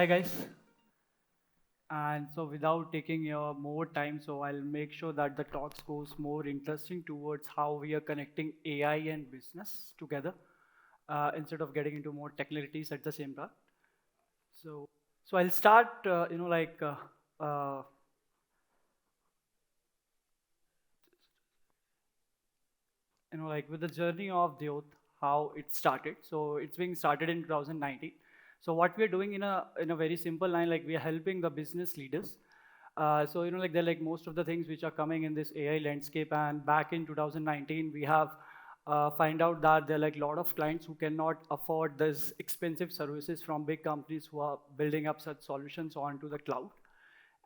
Hi guys. And so without taking your more time, so I'll make sure that the talks goes more interesting towards how we are connecting AI and business together instead of getting into more technicalities at the same time. So, so I'll start, uh, like with the journey of Dyot, how it started. So it's being started in 2019. So what we are doing in a very simple line, like we are helping the business leaders. Like they're like most of the things which are coming in this AI landscape. And back in 2019, we have find out that there are like a lot of clients who cannot afford this expensive services from big companies who are building up such solutions onto the cloud.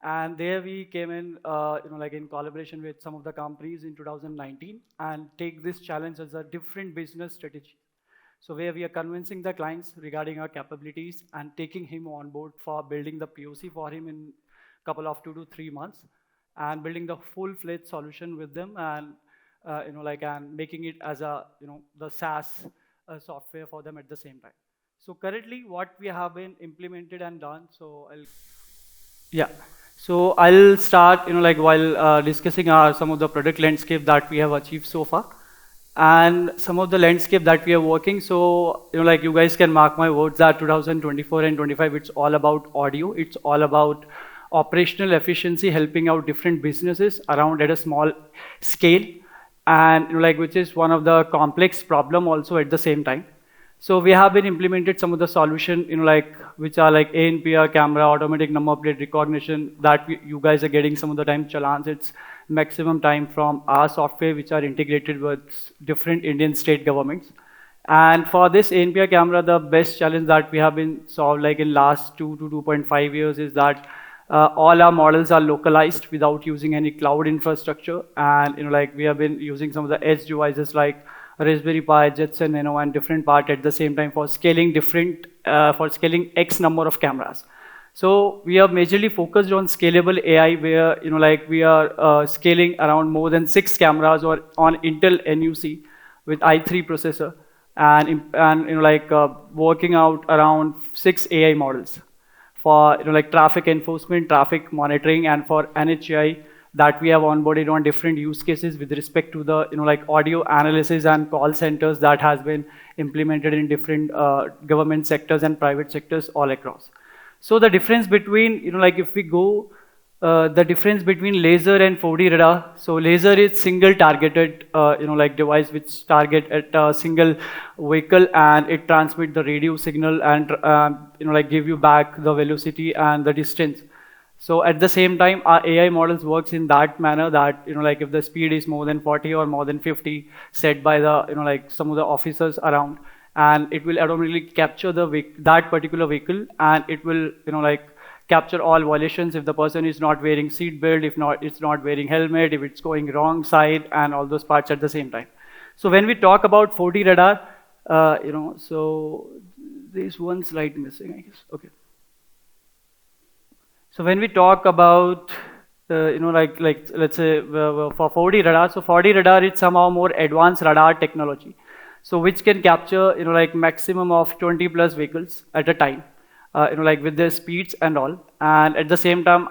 And there we came in, like in collaboration with some of the companies in 2019 and take this challenge as a different business strategy. So where we are convincing the clients regarding our capabilities and taking him on board for building the POC for him in a couple of 2 to 3 months and building the full-fledged solution with them and, and making it as a, the SaaS software for them at the same time. So currently what we have been implemented and done, so yeah. So I'll start, like while discussing some of the product landscape that we have achieved so far and some of the landscape that we are working. So, like you guys can mark my words that 2024 and 25, it's all about audio. It's all about operational efficiency, helping out different businesses around at a small scale and like which is one of the complex problem also at the same time. So we have been implemented some of the solution, like which are like ANPR camera, automatic number plate recognition that you guys are getting some of the time challenge. It's maximum time from our software, which are integrated with different Indian state governments. And for this ANPR camera, the best challenge that we have been solved like in last 2 to 2.5 years is that all our models are localized without using any cloud infrastructure. And like we have been using some of the edge devices like Raspberry Pi, Jetson, Nano, and different part at the same time for scaling for scaling X number of cameras. So we are majorly focused on scalable AI, where like we are scaling around more than 6 cameras or on Intel NUC with i3 processor, and working out around 6 AI models for like traffic enforcement, traffic monitoring, and for NHI that we have onboarded on different use cases with respect to the like audio analysis and call centers that has been implemented in different government sectors and private sectors all across. So the difference between like if we go the difference between laser and 4D radar. So laser is single targeted like device which target at a single vehicle and it transmit the radio signal and like give you back the velocity and the distance. So at the same time, our AI models works in that manner that like if the speed is more than 40 or more than 50 set by the like some of the officers around, and it will automatically capture that particular vehicle, and it will like capture all violations if the person is not wearing seat belt, if not it's not wearing helmet, if it's going wrong side, and all those parts at the same time. So when we talk about 4D radar, so there's one slide missing, I guess. Okay. So when we talk about, like let's say for 4D radar, so 4D radar is somehow more advanced radar technology, so which can capture like maximum of 20 plus vehicles at a time, like with their speeds and all. And at the same time,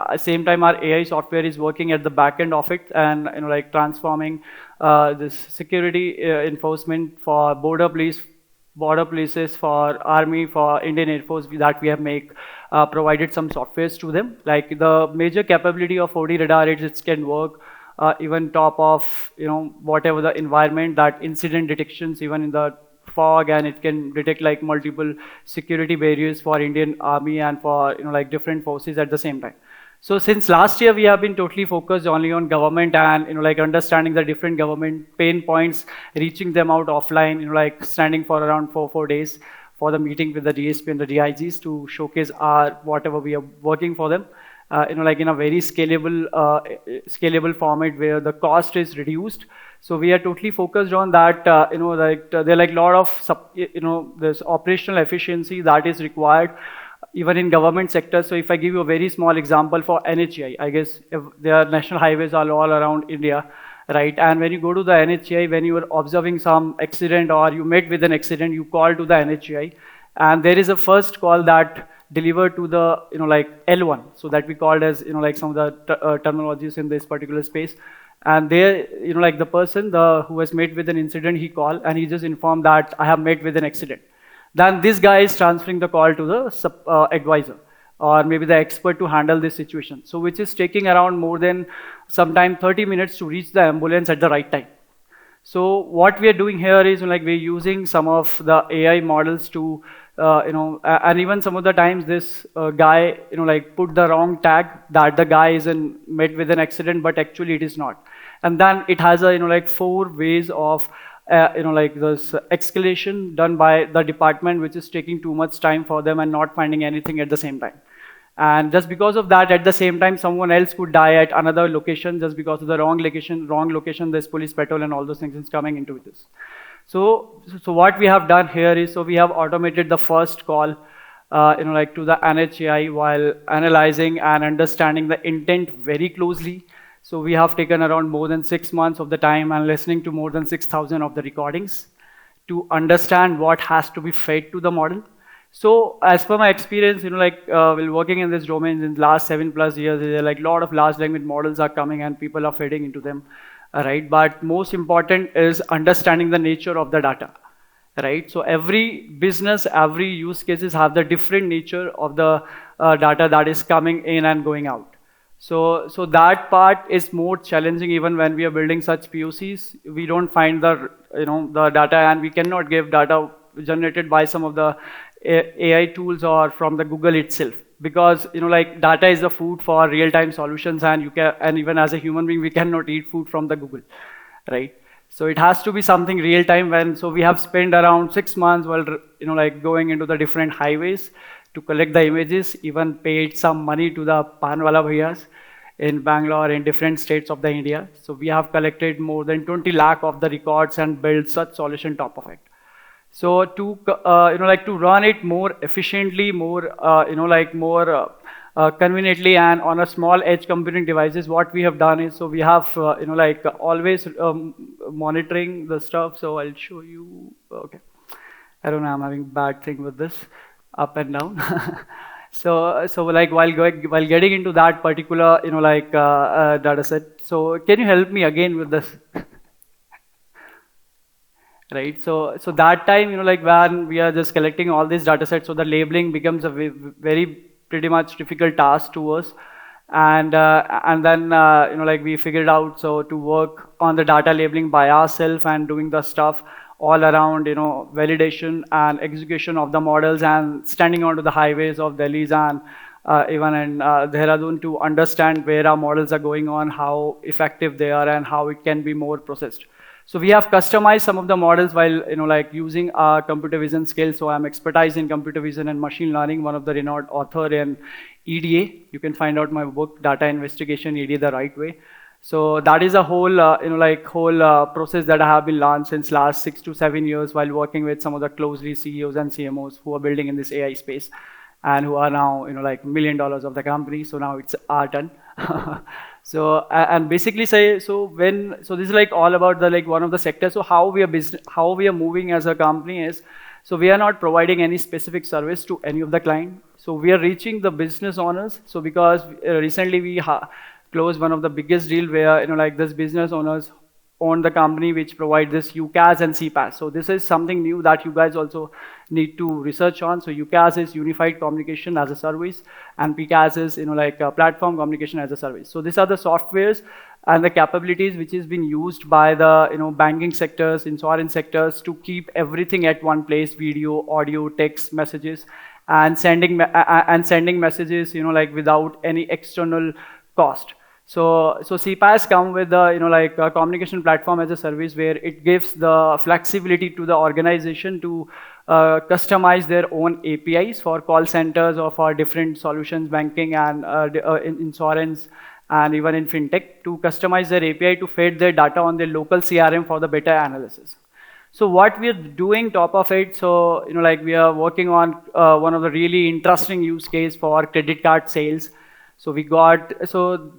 our AI software is working at the back end of it and like transforming this security enforcement for border polices, for army, for Indian Air Force that we have provided some softwares to them. Like the major capability of 4D radar is it can work even top of whatever the environment, that incident detections even in the fog, and it can detect like multiple security barriers for Indian Army and for like different forces at the same time. So since last year, we have been totally focused only on government and like understanding the different government pain points, reaching them out offline, like standing for around 4 days for the meeting with the DSP and the DIGs to showcase our whatever we are working for them, like in a very scalable format where the cost is reduced. So we are totally focused on that. There are like a lot of there's operational efficiency that is required even in government sector. So if I give you a very small example for NHI, I guess if their national highways are all around India, right? And when you go to the NHI, when you are observing some accident or you met with an accident, you call to the NHI, and there is a first call that delivered to the, like L1. So that we called as, like some of the terminologies in this particular space. And there, like the person who was met with an incident, he called and he just informed that I have met with an accident. Then this guy is transferring the call to the advisor or maybe the expert to handle this situation. So which is taking around more than sometime 30 minutes to reach the ambulance at the right time. So what we are doing here is like we're using some of the AI models to, and even some of the times this guy, like put the wrong tag that the guy is met with an accident, but actually it is not. And then it has a, like 4 ways of, like this escalation done by the department, which is taking too much time for them and not finding anything at the same time. And just because of that, at the same time, someone else could die at another location just because of the wrong location, there's police patrol and all those things is coming into this. So what we have done here is, so we have automated the first call, like to the NHAI while analyzing and understanding the intent very closely. So we have taken around more than 6 months of the time and listening to more than 6,000 of the recordings to understand what has to be fed to the model. So as per my experience, like while working in this domain in the last 7+ years, like a lot of large language models are coming and people are feeding into them, right? But most important is understanding the nature of the data, right? So every business, every use cases have the different nature of the data that is coming in and going out. So that part is more challenging even when we are building such POCs. We don't find the, the data, and we cannot give data generated by some of the AI tools or from the Google itself, because like data is the food for real-time solutions, and and even as a human being we cannot eat food from the Google, right? So it has to be something real-time. So we have spent around 6 months while like going into the different highways to collect the images, even paid some money to the Panwala bhaiyas in Bangalore, in different states of the India. So we have collected more than 20 lakh of the records and built such solution top of it. So to like to run it more efficiently, more like more conveniently, and on a small edge computing devices, what we have done is, so we have like always monitoring the stuff. So I'll show you. Okay, I don't know, I'm having bad thing with this up and down. So like while getting into that particular like data set. So can you help me again with this? Right, so that time, like when we are just collecting all these data sets, so the labeling becomes a very pretty much difficult task to us. And then, like we figured out, so to work on the data labeling by ourselves and doing the stuff all around, validation and execution of the models, and standing onto the highways of Delhi and even in Dehradun to understand where our models are going on, how effective they are, and how it can be more processed. So we have customized some of the models while like using our computer vision skills. So I'm expertise in computer vision and machine learning, one of the renowned author in EDA. You can find out my book, Data Investigation, EDA the Right Way. So that is a whole like whole process that I have been launched since last 6 to 7 years while working with some of the closely CEOs and CMOs who are building in this AI space and who are now like $1 million of the company. So now it's our turn. So and basically say, so this is like all about the like one of the sectors. So how we are moving as a company is, so we are not providing any specific service to any of the client. So we are reaching the business owners. So because recently we closed one of the biggest deal where like this business owners own the company which provide this UCaaS and CPaaS. So this is something new that you guys also need to research on. So UCaaS is Unified Communication as a Service, and PCaaS is like Platform Communication as a Service. So these are the softwares and the capabilities which is being used by the banking sectors, insurance sectors to keep everything at one place: video, audio, text, messages, and sending messages like without any external cost. So CPaaS come with the like a communication platform as a service where it gives the flexibility to the organization to customize their own APIs for call centers or for different solutions, banking and insurance, and even in fintech, to customize their API to feed their data on their local CRM for the better analysis. So what we're doing top of it, so like we are working on one of the really interesting use case for credit card sales. So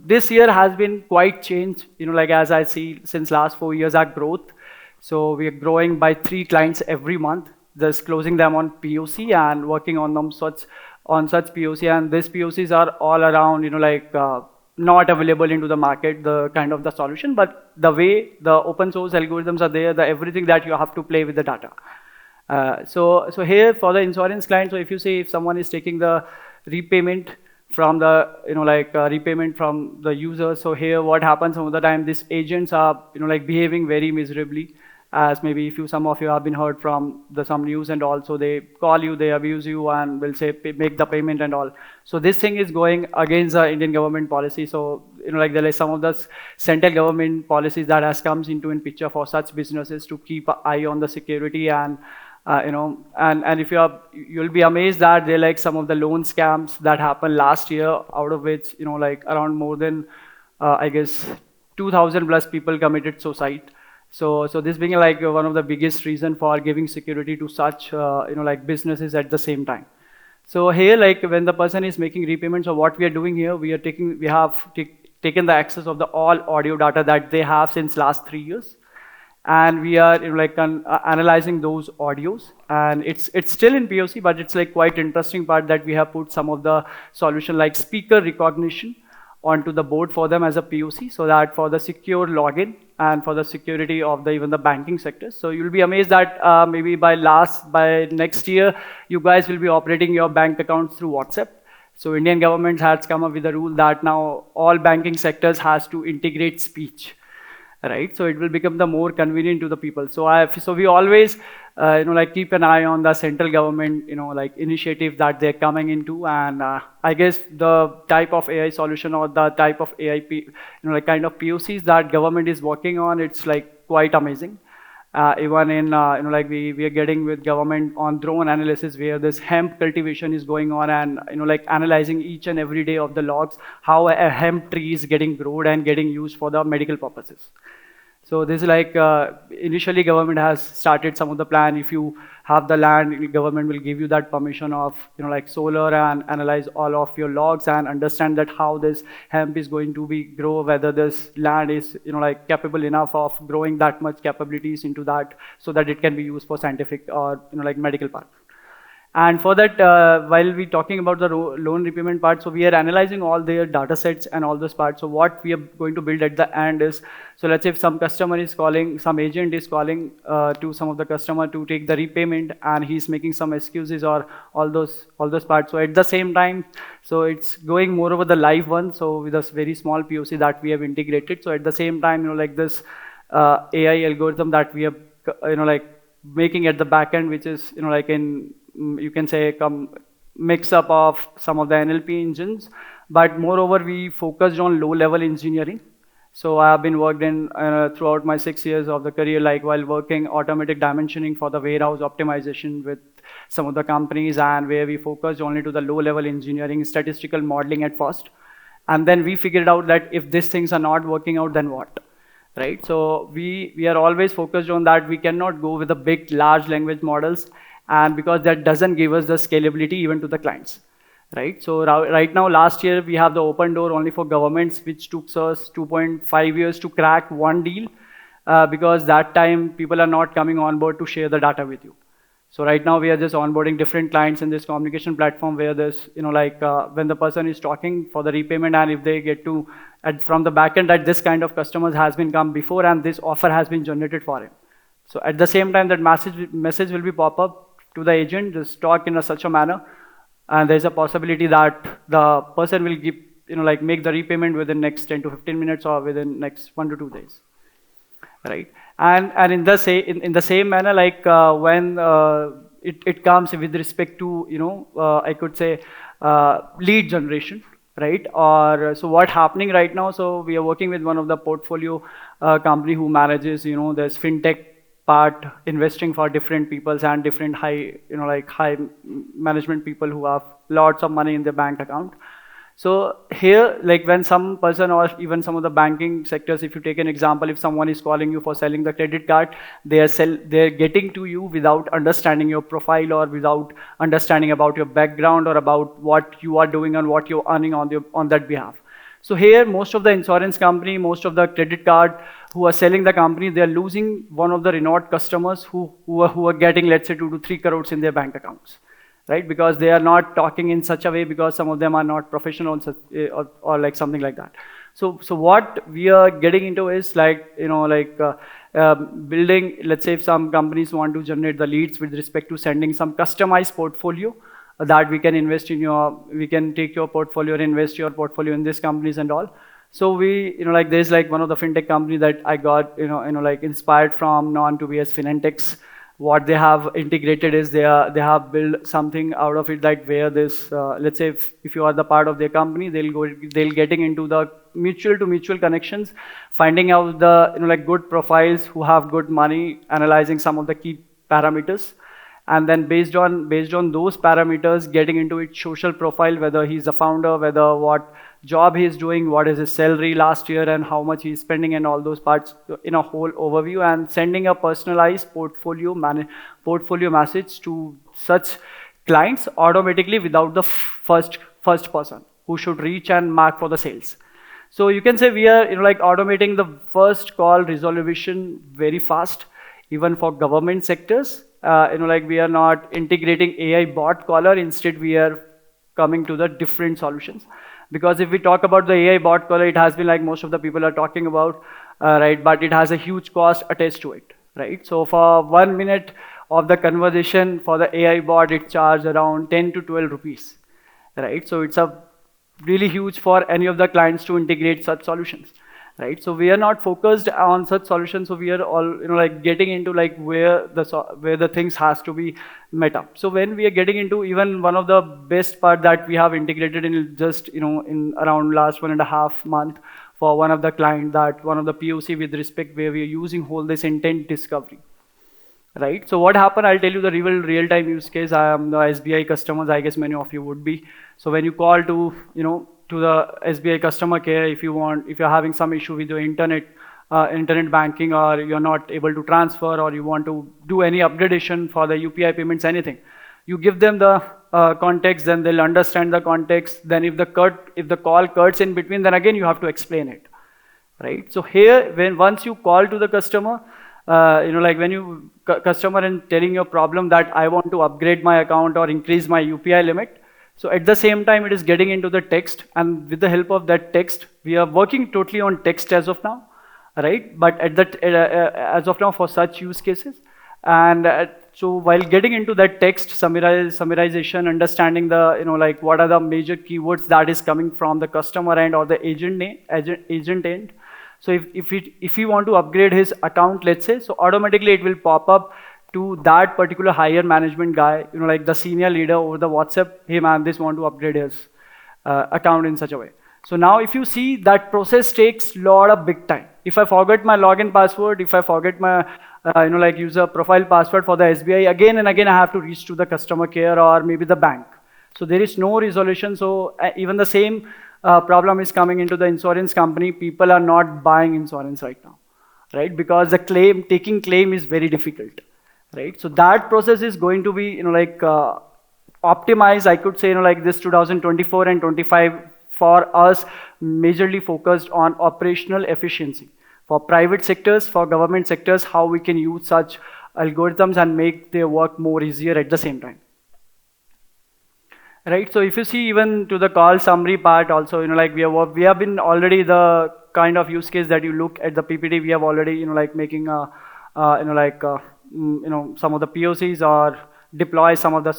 this year has been quite changed, like as I see since last 4 years our growth. So we are growing by 3 clients every month, just closing them on POC and working on them such on such POC, and these POCs are all around, not available into the market, the kind of the solution, but the way the open source algorithms are there, the everything that you have to play with the data. So here for the insurance client, so if you say if someone is taking the repayment from the, repayment from the user, so here what happens some of the time, these agents are, behaving very miserably, as maybe if you, some of you have been heard from some news, and also they call you, they abuse you, and will say, make the payment and all. So this thing is going against the Indian government policy. So, there are some of the central government policies that has comes into in picture for such businesses to keep an eye on the security, and and if you'll be amazed that they're like some of the loan scams that happened last year, out of which, around more than, I guess, 2,000 plus people committed suicide. So this being like one of the biggest reason for giving security to such, businesses at the same time. So here, like when the person is making repayments, so what we are doing here, we have taken the access of the all audio data that they have since last 3 years, and we are analyzing those audios, and it's still in POC, but it's like quite interesting part that we have put some of the solution like speaker recognition onto the board for them as a POC, so that for the secure login and for the security of even the banking sector. So you'll be amazed that maybe by next year, you guys will be operating your bank accounts through WhatsApp. So Indian government has come up with a rule that now all banking sectors has to integrate speech. Right, so it will become the more convenient to the people. So we always, keep an eye on the central government, initiative that they're coming into, and I guess the type of AI solution or the type of AI, kind of POCs that government is working on, it's like quite amazing. Even in, we are getting with government on drone analysis where this hemp cultivation is going on, and, analyzing each and every day of the logs, how a hemp tree is getting grown and getting used for the medical purposes. So this is like, initially government has started some of the plan. If you have the land, government will give you that permission of, solar, and analyze all of your logs and understand that how this hemp is going to be grow, whether this land is, capable enough of growing that much capabilities into that, so that it can be used for scientific or, medical part. And for that, while we're talking about the loan repayment part, so we are analyzing all their data sets and all those parts. So what we are going to build at the end is, so let's say if some customer is calling, some agent is calling to some of the customer to take the repayment, and he's making some excuses or all those parts. So at the same time, so it's going more over the live one. So with a very small POC that we have integrated. So at the same time, this AI algorithm that we are, making at the back end, which is, you can say mix up of some of the NLP engines, but moreover we focused on low-level engineering. So I have been worked in throughout my 6 years of the career, like while working automatic dimensioning for the warehouse optimization with some of the companies, and where we focused only to the low-level engineering, statistical modeling at first, and then we figured out that if these things are not working out, then what? Right? So we are always focused on that. We cannot go with the big, large language models, and because that doesn't give us the scalability even to the clients, right? So right now, last year, we have the open door only for governments, which took us 2.5 years to crack one deal, because that time people are not coming on board to share the data with you. So right now, we are just onboarding different clients in this communication platform where this, when the person is talking for the repayment, and if they get to, from the backend, that this kind of customers has been come before, and this offer has been generated for him. So at the same time, that message will be pop up to the agent, just talk in such a manner, and there's a possibility that the person will give, make the repayment within next 10 to 15 minutes or within next 1 to 2 days, right? And in the same manner, when it comes with respect to, I could say lead generation, right? Or so what happening right now? So we are working with one of the portfolio company who manages, this fintech part, investing for different peoples and different high management people who have lots of money in their bank account. So here, when some person or even some of the banking sectors, if you take an example, if someone is calling you for selling the credit card, they're getting to you without understanding your profile or without understanding about your background or about what you are doing and what you're earning on that behalf. So here, most of the insurance company, most of the credit card who are selling the company, they're losing one of the renowned customers who are getting, let's say, 2 to 3 crores in their bank accounts, right? Because they are not talking in such a way because some of them are not professional or like something like that. So what we are getting into is like, building, let's say if some companies want to generate the leads with respect to sending some customized portfolio that we can invest in we can take your portfolio and invest your portfolio in these companies and all. So we, like there's like one of the fintech company that I got, like inspired from non to be as Finentex. What they have integrated is they have built something out of it, like where this, let's say if you are the part of their company, they'll getting into the mutual to mutual connections, finding out the, like good profiles who have good money, analyzing some of the key parameters, and then based on those parameters, getting into its social profile, whether he's a founder, whether what job he's doing, what is his salary last year, and how much he's spending, and all those parts in a whole overview, and sending a personalized portfolio message to such clients automatically without the first person who should reach and mark for the sales. So you can say we are, like automating the first call resolution very fast, even for government sectors. Like we are not integrating AI bot caller. Instead, we are coming to the different solutions. Because if we talk about the AI bot caller, it has been like most of the people are talking about, right? But it has a huge cost attached to it, right? So for 1 minute of the conversation for the AI bot, it charges around 10 to 12 rupees, right? So it's a really huge for any of the clients to integrate such solutions, right? So we are not focused on such solutions. So we are all, like getting into like where the things has to be met up. So when we are getting into even one of the best part that we have integrated in just, in around last 1.5 months for one of the client, that one of the POC with respect where we are using whole this intent discovery. Right. So what happened? I'll tell you the real-time use case. I am the SBI customers. I guess many of you would be. So when you call to to the SBI customer care, if you're having some issue with your internet banking, or you're not able to transfer, or you want to do any upgradation for the UPI payments, anything, you give them the context, then they'll understand the context. Then if the call cuts in between, then again you have to explain it. Right. So here, once you call to the customer, like when you customer and telling your problem that I want to upgrade my account or increase my UPI limit. So at the same time, it is getting into the text, and with the help of that text, we are working totally on text as of now, right? But at that as of now for such use cases, and so while getting into that text summarization, understanding the like what are the major keywords that is coming from the customer end or the agent end. So if we want to upgrade his account, let's say, so automatically it will pop up to that particular higher management guy, like the senior leader over the WhatsApp, hey man, this want to upgrade his account in such a way. So now if you see, that process takes lot of big time. If I forget my login password, if I forget my like user profile password for the SBI, again and again I have to reach to the customer care or maybe the bank. So there is no resolution. So even the same problem is coming into the insurance company. People are not buying insurance right now, right? Because the taking claim is very difficult, right? So that process is going to be, like optimized. I could say, like this 2024 and 25 for us, majorly focused on operational efficiency for private sectors, for government sectors, how we can use such algorithms and make their work more easier at the same time. Right. So if you see even to the call summary part also, like we have been already the kind of use case that you look at the PPT. We have already, like making a, some of the POCs or deploy some of the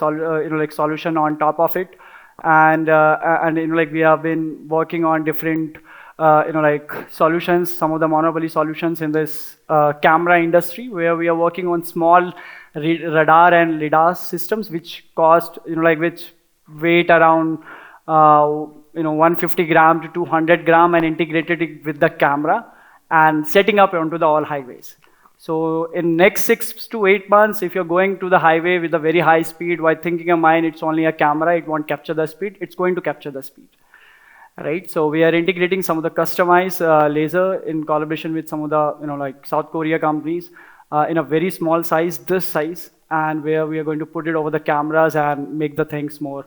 like solution on top of it, and like we have been working on different like solutions, some of the monopoly solutions in this camera industry, where we are working on small radar and lidar systems, which cost which weight around 150 gram to 200 gram, and integrated it with the camera and setting up onto the all highways. So in next 6 to 8 months, if you're going to the highway with a very high speed, while thinking of mine, it's only a camera, it won't capture the speed, it's going to capture the speed. Right, so we are integrating some of the customized laser in collaboration with some of the like South Korea companies in a very small size, this size, and where we are going to put it over the cameras and make the things more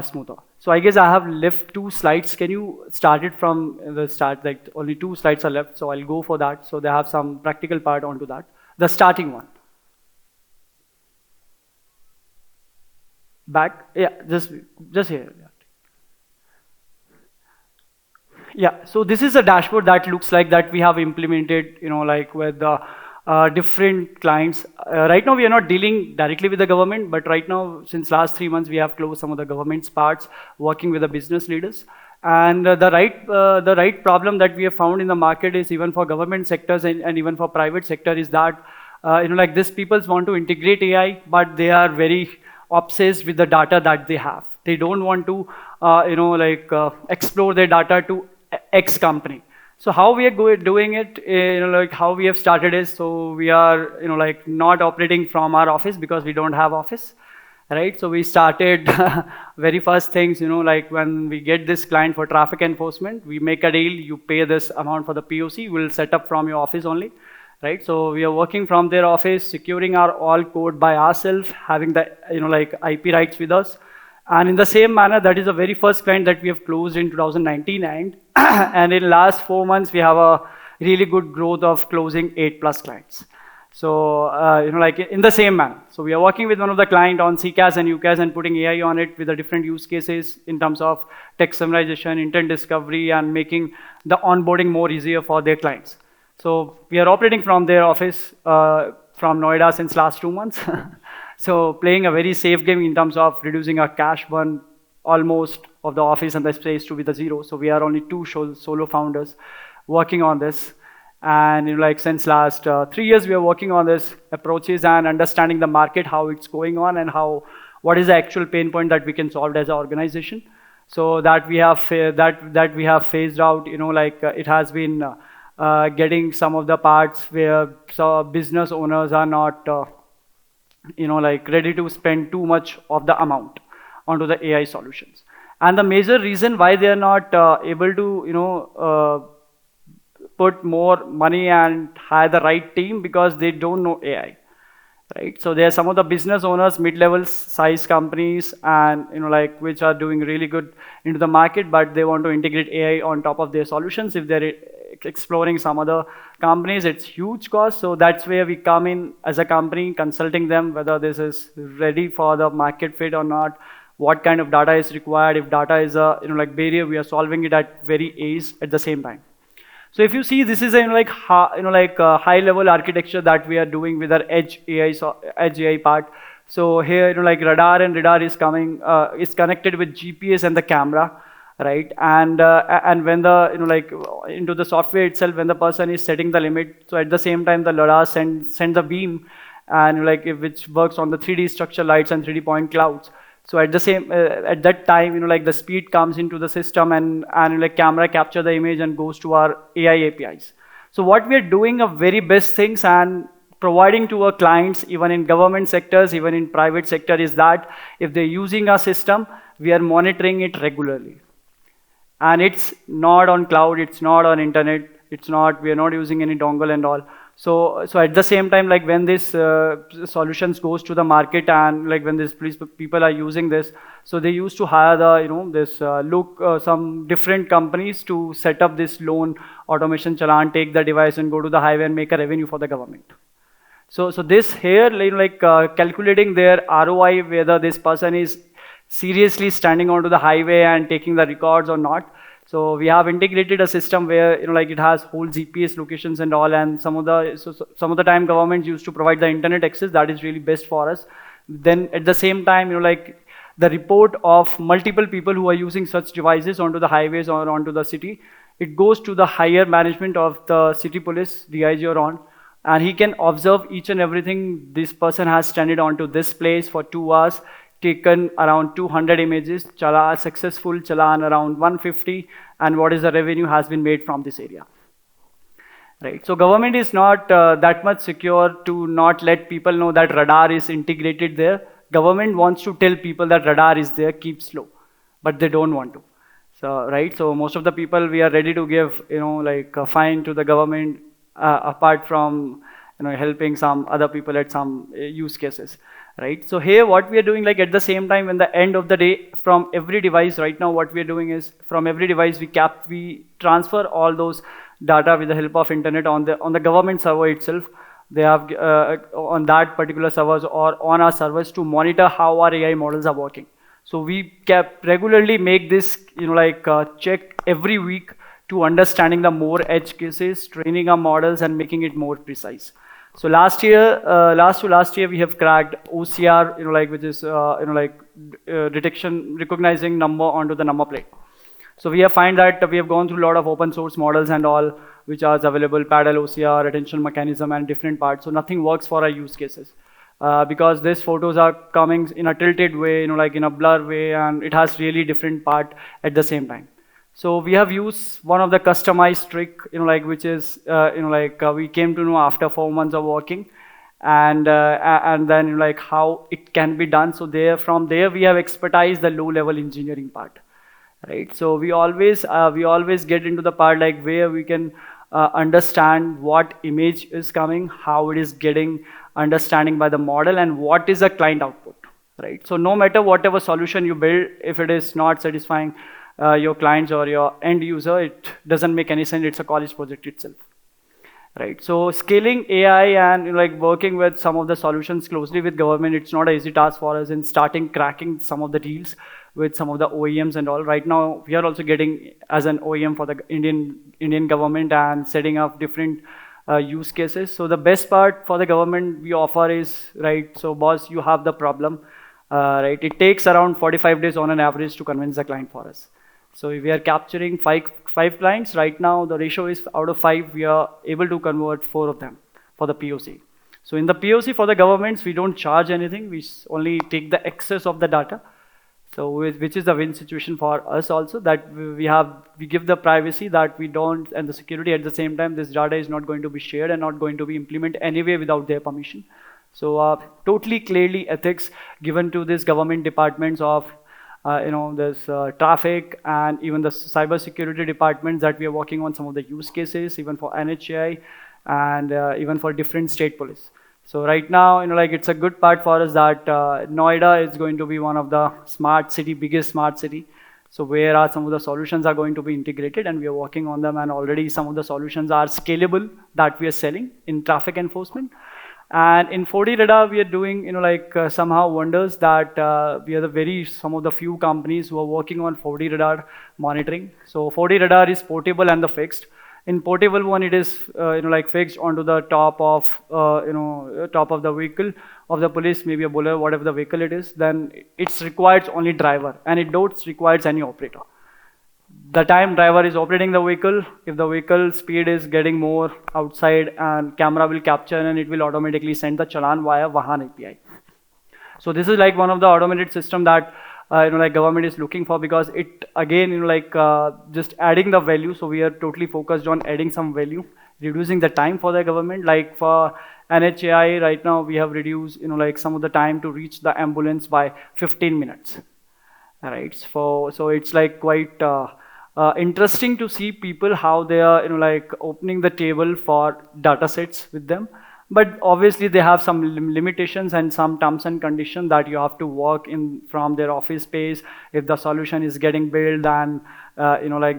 smoother. So I guess I have left 2 slides. Can you start it from the start? Like only 2 slides are left, so I'll go for that. So they have some practical part onto that. The starting one. Back, yeah, just here. Yeah, so this is a dashboard that looks like that we have implemented, like with the different clients. Right now, we are not dealing directly with the government, but right now, since last 3 months, we have closed some of the government's parts, working with the business leaders. And the right problem that we have found in the market is even for government sectors and even for private sector is that, like this people want to integrate AI, but they are very obsessed with the data that they have. They don't want to, explore their data to X company. So how we are doing it, like how we have started is, so we are, like not operating from our office because we don't have office, right? So we started very first things, like when we get this client for traffic enforcement, we make a deal, you pay this amount for the POC, we'll set up from your office only, right? So we are working from their office, securing our all code by ourselves, having the, like IP rights with us. And in the same manner, that is the very first client that we have closed in 2019, and in last 4 months, we have a really good growth of closing 8+ clients. So, like in the same manner. So we are working with one of the client on CCAS and UCAS and putting AI on it with the different use cases in terms of text summarization, intent discovery, and making the onboarding more easier for their clients. So we are operating from their office from Noida since last 2 months. So playing a very safe game in terms of reducing our cash burn almost of the office and the space to be the zero. So we are only two solo founders working on this. And like since last 3 years, we are working on this approaches and understanding the market, how it's going on, and what is the actual pain point that we can solve as an organization. So that we have that we have phased out. It has been getting some of the parts where business owners are not ready to spend too much of the amount onto the AI solutions. And the major reason why they are not able to put more money and hire the right team, because they don't know AI, right? So there are some of the business owners, mid-level size companies, and which are doing really good into the market, but they want to integrate AI on top of their solutions. If they're exploring some other companies, it's huge cost. So that's where we come in as a company, consulting them whether this is ready for the market fit or not, what kind of data is required. If data is a barrier, we are solving it at very ease at the same time. So if you see, this is a high level architecture that we are doing with our edge AI part. So here radar is coming, is connected with GPS and the camera, right? And when the into the software itself, when the person is setting the limit, so at the same time the radar send the beam, and which works on the 3D structure lights and 3D point clouds. So at the same at that time, the speed comes into the system, and camera capture the image and goes to our AI APIs. So what we are doing are very best things and providing to our clients, even in government sectors, even in private sector, is that if they're using our system, we are monitoring it regularly. And it's not on cloud, it's not on internet, we are not using any dongle and all. So at the same time, when this solutions goes to the market, and when these people are using this, so they used to hire the, some different companies to set up this loan automation challan, take the device and go to the highway and make a revenue for the government. So this here, calculating their ROI, whether this person is seriously standing onto the highway and taking the records or not. So we have integrated a system where it has whole GPS locations and all, and some of the time governments used to provide the internet access. That is really best for us. Then at the same time, the report of multiple people who are using such devices onto the highways or onto the city, it goes to the higher management of the city police, DIG or on, and he can observe each and everything. This person has standed onto this place for 2 hours, taken around 200 images, successful challan around 150, and what is the revenue has been made from this area. Right. So government is not that much secure to not let people know that radar is integrated there. Government wants to tell people that radar is there, keep slow, but they don't want to. So right. So most of the people, we are ready to give a fine to the government, apart from helping some other people at some use cases. Right. So here what we are doing, at the same time, when the end of the day, from every device right now, what we are doing is from every device we transfer all those data with the help of internet on the government server itself. they have on that particular servers or on our servers to monitor how our AI models are working. So we kept regularly make this, check every week to understanding the more edge cases, training our models and making it more precise. So last year, last year, we have cracked OCR, which is, detection, recognizing number onto the number plate. So we have find that we have gone through a lot of open source models and all, which are available, paddle OCR, attention mechanism, and different parts. So nothing works for our use cases. Because these photos are coming in a tilted way, like in a blur way, and it has really different part at the same time. So we have used one of the customized trick, which is, we came to know after 4 months of working, and then how it can be done. So from there we have expertise the low-level engineering part, right? So we always get into the part like where we can understand what image is coming, how it is getting understanding by the model, and what is the client output, right? So no matter whatever solution you build, if it is not satisfying your clients or your end user, it doesn't make any sense. It's a college project itself, right? So scaling AI and working with some of the solutions closely with government, it's not an easy task for us in starting cracking some of the deals with some of the OEMs and all. Right now, we are also getting as an OEM for the Indian government and setting up different use cases. So the best part for the government we offer is, right, so boss, you have the problem, right? It takes around 45 days on an average to convince the client for us. So if we are capturing five clients, right now the ratio is out of 5, we are able to convert 4 of them for the POC. So in the POC for the governments, we don't charge anything, we only take the excess of the data. So which is the win situation for us also, that we give the privacy that we don't, and the security at the same time. This data is not going to be shared and not going to be implemented anyway without their permission. So totally clearly ethics given to these government departments of this traffic and even the cyber security departments that we are working on some of the use cases, even for NHAI and even for different state police. So right now, it's a good part for us that Noida is going to be one of the biggest smart city. So where are some of the solutions are going to be integrated, and we are working on them, and already some of the solutions are scalable that we are selling in traffic enforcement. And in 4D radar, we are doing, somehow wonders that we are some of the few companies who are working on 4D radar monitoring. So 4D radar is portable and the fixed. In portable one, it is fixed onto the top of the vehicle of the police, maybe a bullet, whatever the vehicle it is. Then it requires only driver, and it don't requires any operator. The time driver is operating the vehicle, if the vehicle speed is getting more outside, and camera will capture, and it will automatically send the challan via Vahan API. So this is like one of the automated system that government is looking for, because it again just adding the value. So we are totally focused on adding some value, reducing the time for the government. Like for NHAI right now, we have reduced some of the time to reach the ambulance by 15 minutes. All right, so it's like quite interesting to see people how they are opening the table for data sets with them. But obviously they have some limitations and some terms and conditions that you have to work in from their office space. If the solution is getting built, and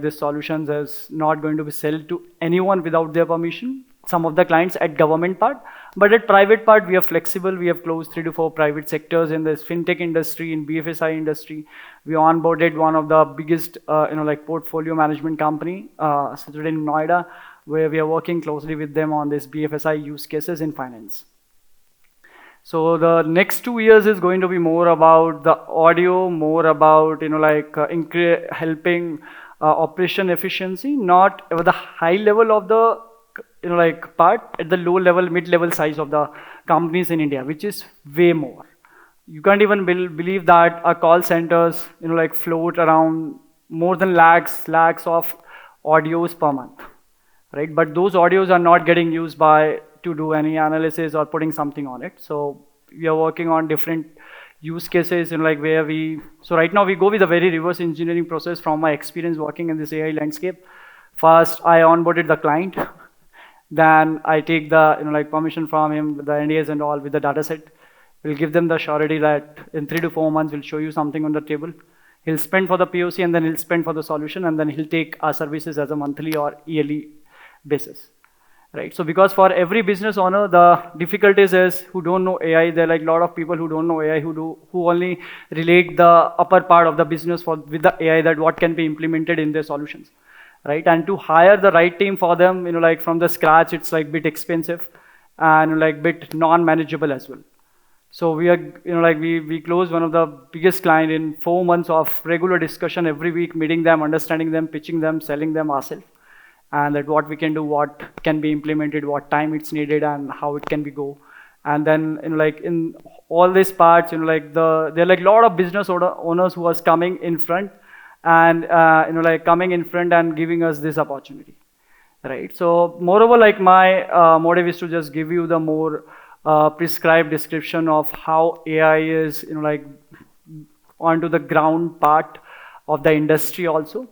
this solution is not going to be sold to anyone without their permission. Some of the clients at government part, but at private part we are flexible. We have closed 3 to 4 private sectors in this fintech industry, in BFSI industry. We onboarded one of the biggest portfolio management company situated in Noida, where we are working closely with them on this BFSI use cases in finance. So the next 2 years is going to be more about the audio, more about helping operation efficiency, not at the high level of the part, at the low level, mid-level size of the companies in India, which is way more. You can't even believe that our call centers float around more than lakhs of audios per month. Right? But those audios are not getting used to do any analysis or putting something on it. So we are working on different use cases so right now we go with a very reverse engineering process from my experience working in this AI landscape. First, I onboarded the client. Then I take the permission from him, the NDAs and all with the data set. We'll give them the surety that in 3 to 4 months we'll show you something on the table. He'll spend for the POC, and then he'll spend for the solution, and then he'll take our services as a monthly or yearly basis. right? So because for every business owner, the difficulties is who don't know AI. There are like a lot of people who don't know AI who only relate the upper part of the business with the AI, that what can be implemented in their solutions, right? And to hire the right team for them, like from the scratch, it's like bit expensive and like bit non-manageable as well. So we are, like we closed one of the biggest client in 4 months of regular discussion every week, meeting them, understanding them, pitching them, selling them ourselves, and that what we can do, what can be implemented, what time it's needed, and how it can be go. And then, like in all these parts, like there are like a lot of business owners who was coming in front and, like coming in front and giving us this opportunity. Right. So moreover, like my motive is to just give you the more prescribed description of how AI is, like onto the ground part of the industry also,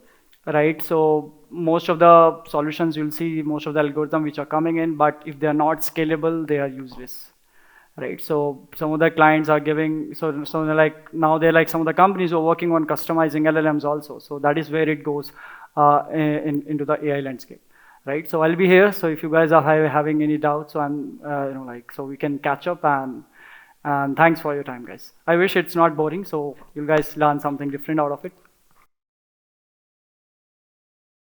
right? So most of the solutions you'll see, most of the algorithm which are coming in, but if they are not scalable, they are useless, right? So some of the clients are giving, so they're like now they're like some of the companies are working on customizing LLMs also. So that is where it goes into the AI landscape, right? So I'll be here. So if you guys are having any doubts, so I'm, like, so we can catch up, and thanks for your time, guys. I wish it's not boring, so you guys learn something different out of it.